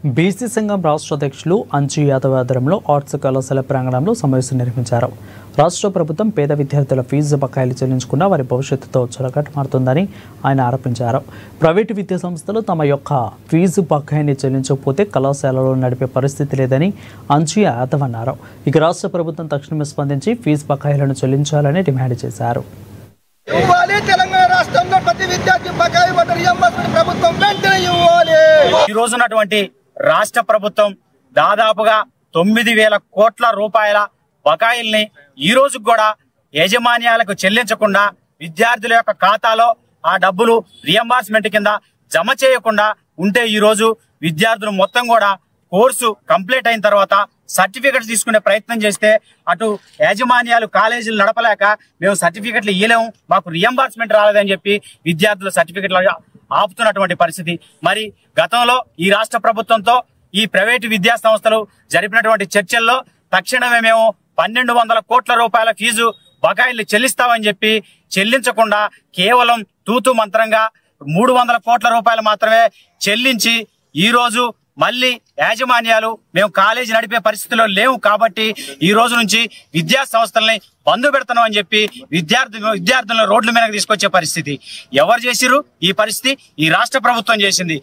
BC సంఘం రాష్ట్ర అధ్యక్షులు అంచు యాదవ్ ఆధ్వర్యంలో ఆర్ట్స్ కళాశాల ప్రాంగణంలో సమావేశం నిర్వహించారు. రాష్ట్ర ప్రభుత్వం పేద విద్యార్థుల ఫీజు బకాయిలు చెల్లించకుండా వారి భవిష్యత్తుతో చురకట్టు మారుతుందని ఆయన ఆరోపించారు. ప్రైవేటు విద్యా సంస్థలు తమ యొక్క ఫీజు బకాయిని చెల్లించకపోతే కళాశాలలో నడిపే పరిస్థితి లేదని అంచు యాదవ్ అన్నారు. ఇక రాష్ట్ర ప్రభుత్వం తక్షణమే స్పందించి ఫీజు బకాయిలను చెల్లించాలని డిమాండ్ చేశారు. తెలంగాణ రాష్ట్రంలో ప్రతి విద్యార్థి బకాయి ప్రభుత్వం వెంటనే ఇవ్వాలి. ఈ రోజున్నటువంటి రాష్ట్ర ప్రభుత్వం దాదాపుగా 9,000 కోట్ల రూపాయల బకాయిల్ని ఈ రోజు కూడా యాజమాన్యాలకు చెల్లించకుండా విద్యార్థుల యొక్క ఖాతాలో ఆ డబ్బులు రియంబర్స్మెంట్ కింద జమ చేయకుండా ఉంటే ఈ రోజు విద్యార్థులు మొత్తం కూడా కోర్సు కంప్లీట్ అయిన తర్వాత సర్టిఫికెట్స్ తీసుకునే ప్రయత్నం చేస్తే అటు యాజమాన్యాలు కాలేజీలు నడపలేక మేము సర్టిఫికెట్లు ఇవ్వలేము, మాకు రియంబర్స్మెంట్ రాలేదని చెప్పి విద్యార్థుల సర్టిఫికెట్లు ఆపుతున్నటువంటి పరిస్థితి. మరి గతంలో ఈ రాష్ట్ర ప్రభుత్వంతో ఈ ప్రైవేటు విద్యా సంస్థలు జరిపినటువంటి చర్చల్లో తక్షణమే మేము 1,200 కోట్ల రూపాయల ఫీజు బకాయిల్ని చెల్లిస్తామని చెప్పి చెల్లించకుండా కేవలం తూతు మంత్రంగా 300 కోట్ల రూపాయలు మాత్రమే చెల్లించి ఈ రోజు మళ్ళీ యాజమాన్యాలు మేము కాలేజీ నడిపే పరిస్థితిలో లేవు కాబట్టి ఈ రోజు నుంచి విద్యా సంస్థల్ని బంద్ పెడతాం అని చెప్పి విద్యార్థులను రోడ్ల మీదకి తీసుకొచ్చే పరిస్థితి ఎవరు చేసిరు? ఈ పరిస్థితి ఈ రాష్ట్ర ప్రభుత్వం చేసింది.